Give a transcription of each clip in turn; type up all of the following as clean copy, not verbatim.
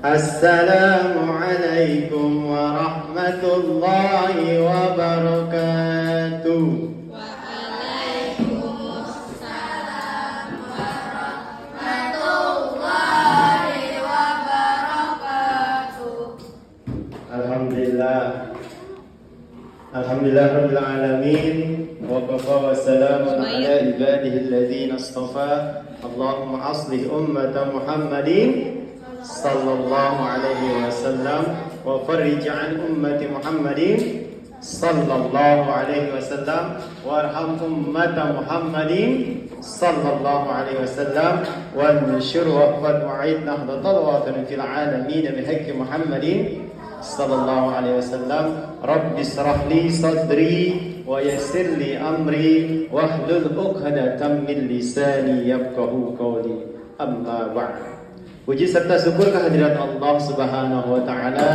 Assalamualaikum warahmatullahi wabarakatuh. Waalaikumsalam warahmatullahi wabarakatuh. Alhamdulillah rabbil alamin wa kafa wa salamun ala ibadihi alladhina istafa. Allahumma aslih ummata Muhammadin sallallahu alaihi wasallam wa farrij an ummati Muhammadin sallallahu alaihi wasallam warham ummata Muhammadin sallallahu alaihi wasallam wa anshur waqfat wa'id nahdatal watan fil alamin bihaqqi Muhammadin sallallahu alaihi wasallam. Rabbi israh li sadri wa yassir li amri wahlul 'uqdatam min lisani yafqahu qawli. Amma ba'd. Puji serta syukur kehadirat Allah Subhanahu wa taala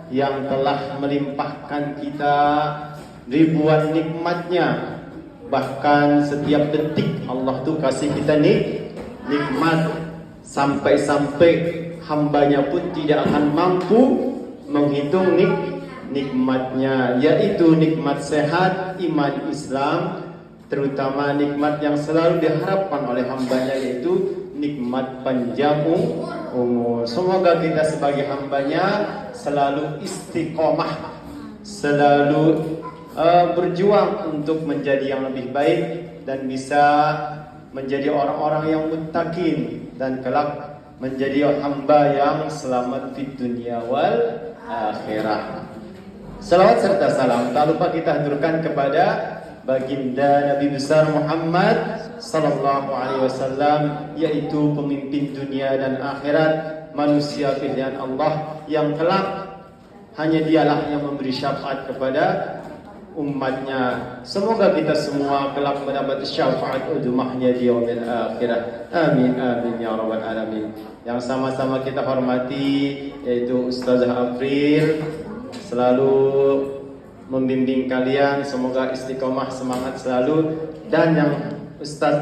yang telah melimpahkan kita ribuan nikmatnya. Bahkan setiap detik Allah tuh kasih kita nikmat sampai-sampai hambanya pun tidak akan mampu menghitung nikmatnya, yaitu nikmat sehat, iman Islam, terutama nikmat yang selalu diharapkan oleh hambanya, yaitu nikmat panjang umur. Semoga kita sebagai hambanya selalu istiqomah, selalu berjuang untuk menjadi yang lebih baik dan bisa menjadi orang-orang yang muttaqin dan kelak menjadi hamba yang selamat di dunia wal akhirah. Salawat serta salam tak lupa kita haturkan kepada baginda Nabi besar Muhammad sallallahu alaihi wasallam, yaitu pemimpin dunia dan akhirat, manusia pilihan Allah yang kelak hanya dialah yang memberi syafaat kepada umatnya. Semoga kita semua kelak mendapat syafaat udumahnya di yaumil akhirah. Amin amin ya rabbal alamin. Yang sama-sama kita hormati yaitu Ustazah April, selalu membimbing kalian, semoga istiqomah, semangat selalu. Dan yang Ustaz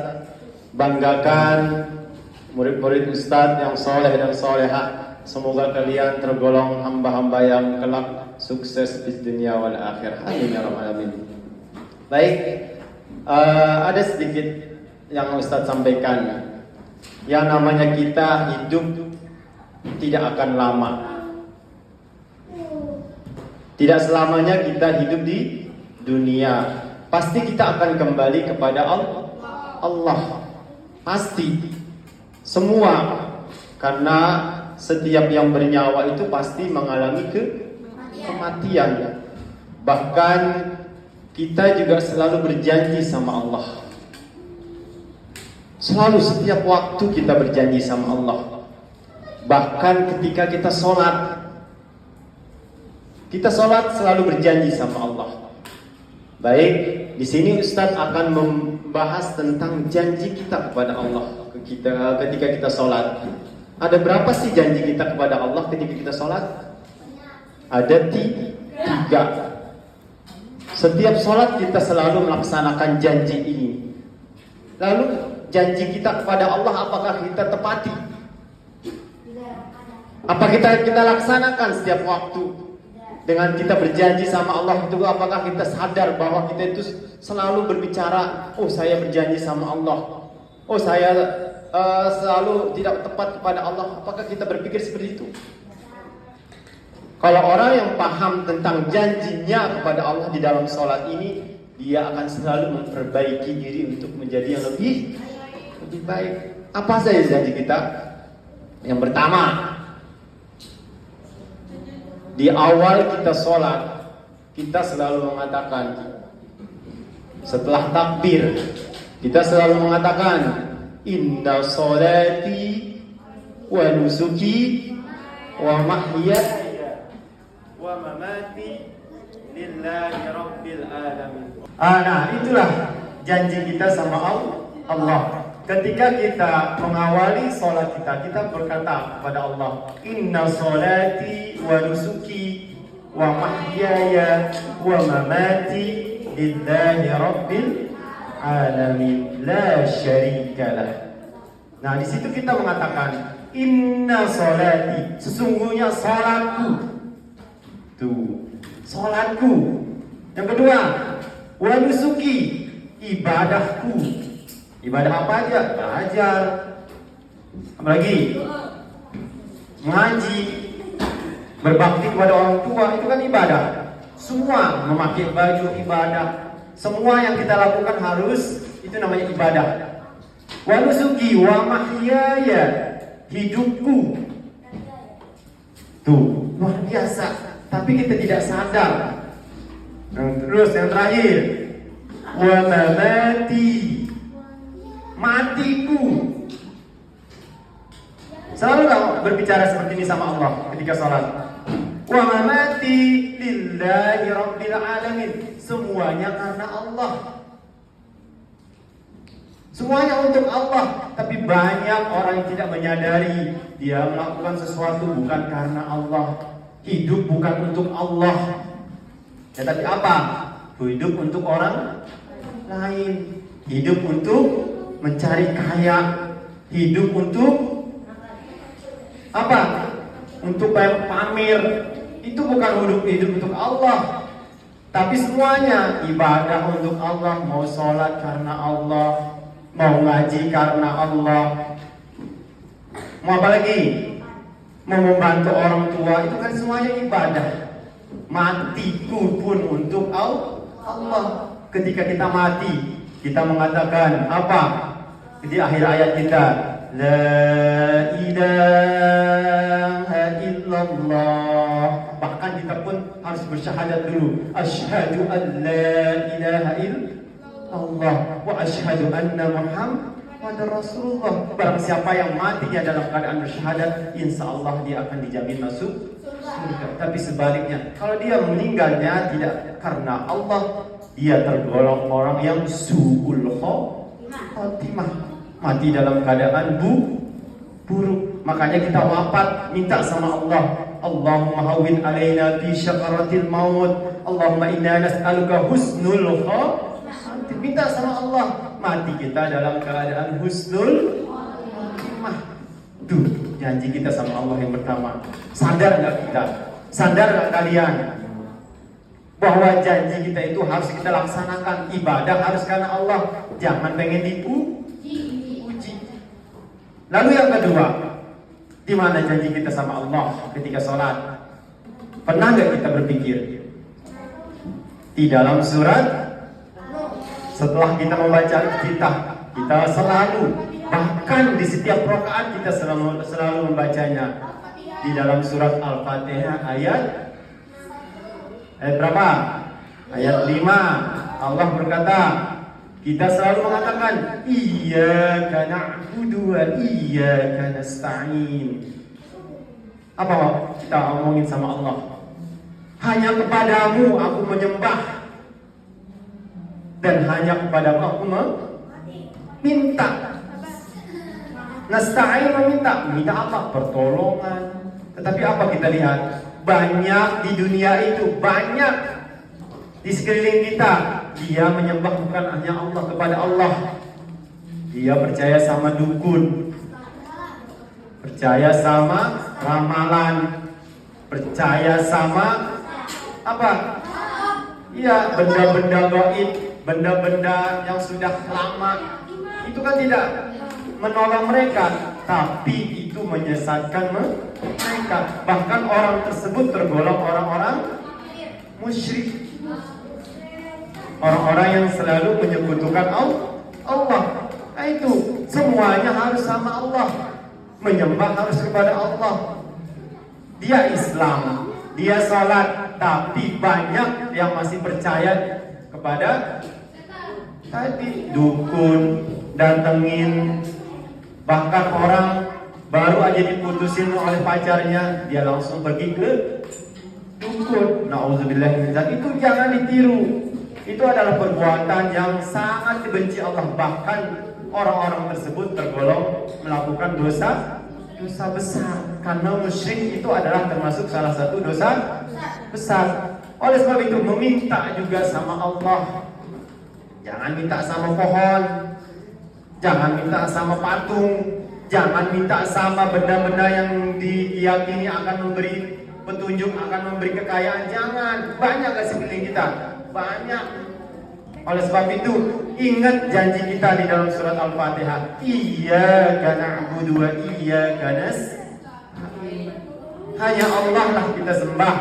banggakan, murid-murid Ustaz yang soleh dan solehah, semoga kalian tergolong hamba-hamba yang kelak sukses di dunia wal akhirah. Amin ya rabbal alamin. Baik, ada sedikit yang Ustaz sampaikan. Yang namanya kita hidup tidak akan lama. Tidak selamanya kita hidup di dunia. Pasti kita akan kembali kepada Allah. Pasti. Semua. Karena setiap yang bernyawa itu pasti mengalami kematian. Bahkan kita juga selalu berjanji sama Allah. Selalu setiap waktu kita berjanji sama Allah. Bahkan ketika kita sholat, selalu berjanji sama Allah. Baik, di sini Ustadz akan membahas tentang janji kita kepada Allah ketika kita sholat. Ada berapa sih janji kita kepada Allah ketika kita sholat? Ada 3. Setiap sholat kita selalu melaksanakan janji ini. Lalu janji kita kepada Allah apakah kita tepati? Apa kita laksanakan setiap waktu? Dengan kita berjanji sama Allah itu, apakah kita sadar bahwa kita itu selalu berbicara, oh saya berjanji sama Allah, oh saya selalu tidak tepat kepada Allah. Apakah kita berpikir seperti itu? Kalau orang yang paham tentang janjinya kepada Allah di dalam sholat ini, dia akan selalu memperbaiki diri untuk menjadi yang lebih baik. Apa saja janji kita? Yang pertama, di awal kita sholat, kita selalu mengatakan, setelah takbir, kita selalu mengatakan, inna sholati wa nusuki wa mahyaya wa mamati lillahi rabbil alamin. Nah, itulah janji kita sama Allah. Ketika kita mengawali sholat kita berkata kepada Allah, inna sholati wa nusuki wa mahyaya wa mamati lillahi rabbil alamin la syarikalah. Nah, di situ kita mengatakan inna sholati, sesungguhnya salatku. Tuh, salatku. Yang kedua, wa nusuki, ibadahku. Ibadah apa aja? Belajar. Apalagi? Mengaji, berbakti kepada orang tua, itu kan ibadah. Semua memakai baju ibadah. Semua yang kita lakukan harus, itu namanya ibadah. Wa nusuki wa mahyaya, hidupku. Tuh, luar biasa. Tapi kita tidak sadar. Terus yang terakhir, wa mamati, matiku. Selalu berbicara seperti ini sama Allah ketika sholat. Wa mamati lillahi rabbil alamin. Semuanya karena Allah. Semuanya untuk Allah. Tapi banyak orang yang tidak menyadari dia melakukan sesuatu bukan karena Allah. Hidup bukan untuk Allah. Ya, tapi apa? Hidup untuk orang lain. Hidup untuk mencari kaya. Hidup untuk apa? Untuk pamer. Itu bukan hidup untuk Allah. Tapi semuanya ibadah untuk Allah. Mau sholat karena Allah, mau ngaji karena Allah, mau apa lagi? Mau membantu orang tua, itu kan semuanya ibadah. Matiku pun untuk Allah. Ketika kita mati, kita mengatakan apa? Di akhir ayat kita, la ilaha illallah. Bahkan kita pun harus bersyahadat dulu, asyhadu an la ilaha illallah wa asyhadu anna Muhammadar Rasulullah. Barang siapa yang matinya dalam keadaan bersyahadat, insya Allah dia akan dijamin masuk surga. Tapi sebaliknya, kalau dia meninggalnya tidak karena Allah, dia tergolong orang yang su'ul khotimah, mati dalam keadaan buruk. Makanya kita wafat minta sama Allah, Allahumma hawwin alaina fi syakaratil maut, Allahumma inna nas'aluka husnul khotimah. Minta sama Allah mati kita dalam keadaan husnul khotimah. Tuh janji kita sama Allah yang pertama. Sadar nggak kita? Sadar nggak kalian bahwa janji kita itu harus kita laksanakan? Ibadah harus karena Allah, jangan pengen dipuji. Lalu yang kedua, di mana janji kita sama Allah ketika sholat? Pernah nggak kita berpikir? Di dalam surat, setelah kita membaca kita selalu, bahkan di setiap rakaat kita selalu membacanya. Di dalam surat Al-Fatihah ayat berapa? Ayat 5. Allah berkata, kita selalu mengatakan iyyaka na'budu wa iyyaka nasta'in. Apa kita omongin sama Allah? Hanya kepadamu aku menyembah, dan hanya kepadamu aku meminta. Nasta'in, meminta apa? Pertolongan. Tetapi apa kita lihat? Banyak di dunia itu, banyak di sekeliling kita, dia menyembah bukan hanya Allah, kepada Allah. Dia percaya sama dukun, percaya sama ramalan, percaya sama apa? Iya, benda-benda gaib, benda-benda yang sudah lama. Itu kan tidak menolong mereka, tapi itu menyesatkan mereka. Bahkan orang tersebut tergolong orang-orang musyrik, orang-orang yang selalu menyekutukan Allah. Nah itu semuanya harus sama Allah, menyembah harus kepada Allah. Dia Islam, dia salat, tapi banyak yang masih percaya kepada tadi dukun, datengin. Bahkan orang baru aja diputusin oleh pacarnya, dia langsung pergi ke dukun. Nauzubillah min dzalik. Itu jangan ditiru. Itu adalah perbuatan yang sangat dibenci Allah. Bahkan orang-orang tersebut tergolong melakukan dosa besar. Karena musyrik itu adalah termasuk salah satu dosa besar. Oleh sebab itu meminta juga sama Allah. Jangan minta sama pohon, jangan minta sama patung, Jangan minta sama benda-benda yang diyakini akan memberi petunjuk, akan memberi kekayaan. Jangan. Banyak gak sekeliling kita? Banyak. Oleh sebab itu, ingat janji kita di dalam surat Al-Fatihah. Iyyaka na'budu wa iyyaka nasta'in. Hanya Allah lah kita sembah.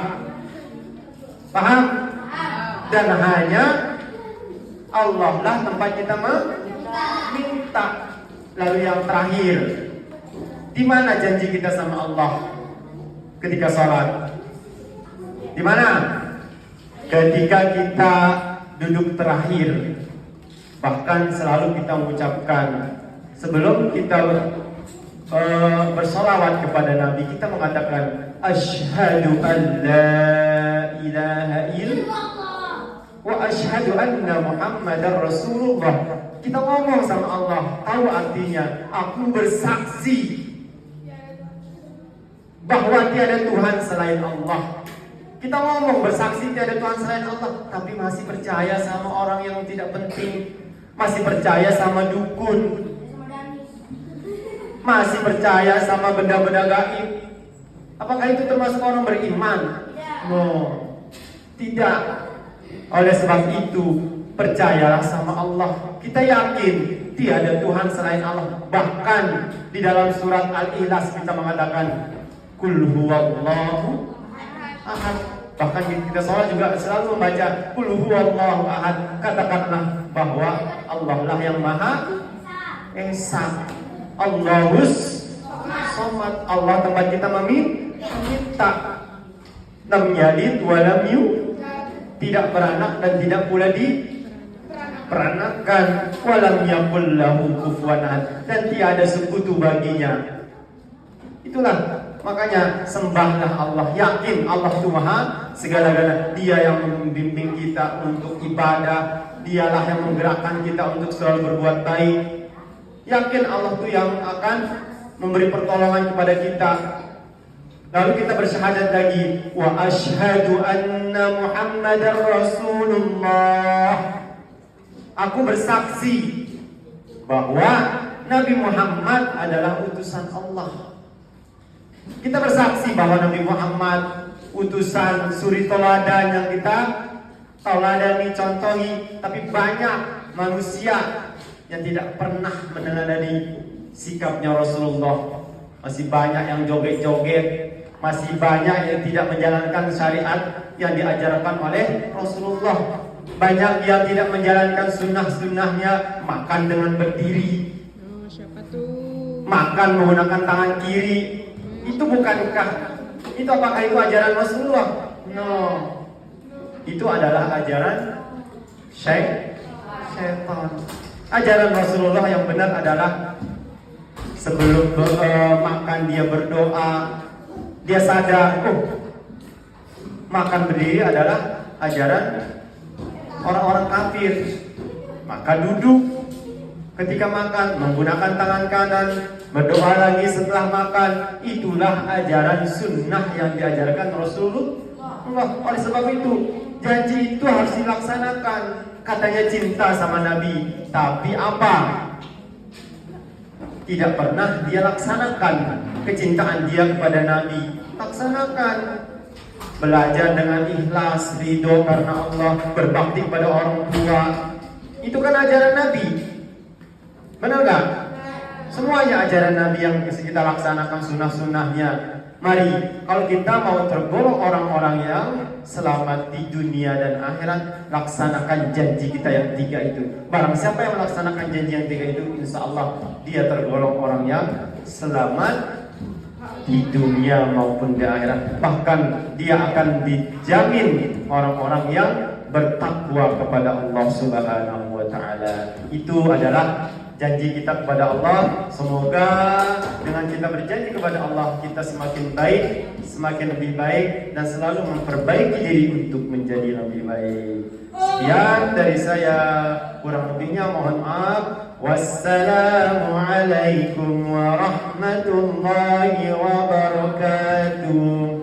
Paham? Dan hanya Allah lah tempat kita meminta. Lalu yang terakhir, di mana janji kita sama Allah ketika sholat? Di mana? Ketika kita duduk terakhir. Bahkan selalu kita mengucapkan sebelum kita bersolawat kepada Nabi, kita mengatakan asyhadu an la ilaha illallah wa asyhadu anna Muhammadar Rasulullah. Kita ngomong sama Allah, tahu artinya, aku bersaksi bahwa tiada Tuhan selain Allah. Kita ngomong bersaksi tiada Tuhan selain Allah, tapi masih percaya sama orang yang tidak penting, masih percaya sama dukun, masih percaya sama benda-benda gaib. Apakah itu termasuk orang beriman? No, tidak. Oleh sebab itu, percayalah sama Allah. Kita yakin tiada Tuhan selain Allah. Bahkan di dalam surat Al-Ikhlas kita mengatakan Qul huwallahu ahad. Bahkan kita sholat juga selalu membaca Qul huwallahu ahad. Katakanlah bahwa Allah lah yang Maha Esa. Allahus Somad. Allah tempat kita meminta. Lam yalid wa lam yulad. Tidak beranak dan tidak pula diperanakan. Walam yakul lahu kufuwan ahad. Dan tiada sekutu baginya. Itulah makanya sembahlah Allah. Yakin Allah itu Maha segala-galanya. Dia yang membimbing kita untuk ibadah. Dialah yang menggerakkan kita untuk selalu berbuat baik. Yakin Allah itu yang akan memberi pertolongan kepada kita. Lalu kita bersyahadat lagi, wa asyhadu anna Muhammadar Rasulullah. Aku bersaksi bahwa Nabi Muhammad adalah utusan Allah. Kita bersaksi bahwa Nabi Muhammad utusan suri teladan yang kita teladani, contohi. Tapi banyak manusia yang tidak pernah meneladani sikapnya Rasulullah. Masih banyak yang joget-joget, masih banyak yang tidak menjalankan syariat yang diajarkan oleh Rasulullah. Banyak yang tidak menjalankan sunnah-sunnahnya, makan dengan berdiri, makan menggunakan tangan kiri. Itu bukankah, itu apakah itu ajaran Rasulullah? No, itu adalah ajaran syaitan. Ajaran Rasulullah yang benar adalah sebelum makan dia berdoa. Dia sadar, makan berdiri adalah ajaran orang-orang kafir. Maka duduk ketika makan, menggunakan tangan kanan, berdoa lagi setelah makan. Itulah ajaran sunnah yang diajarkan Rasulullah. Oleh sebab itu, janji itu harus dilaksanakan. Katanya cinta sama Nabi, tapi apa? Tidak pernah dia laksanakan kecintaan dia kepada Nabi. Laksanakan. Belajar dengan ikhlas, ridho karena Allah, berbakti kepada orang tua. Itu kan ajaran Nabi. Benar gak? Semuanya ajaran Nabi yang kita laksanakan sunnah-sunnahnya. Mari, kalau kita mau tergolong orang-orang yang selamat di dunia dan akhirat, laksanakan janji kita yang 3 itu. Barang siapa yang melaksanakan janji yang 3 itu, insya Allah dia tergolong orang yang selamat di dunia maupun di akhirat. Bahkan dia akan dijamin orang-orang yang bertakwa kepada Allah Subhanahu wa Ta'ala. Itu adalah janji kita kepada Allah. Semoga dengan kita berjanji kepada Allah, kita semakin baik, semakin lebih baik, dan selalu memperbaiki diri untuk menjadi lebih baik. Sekian dari saya, kurang lebihnya mohon maaf. Wassalamualaikum warahmatullahi wabarakatuh.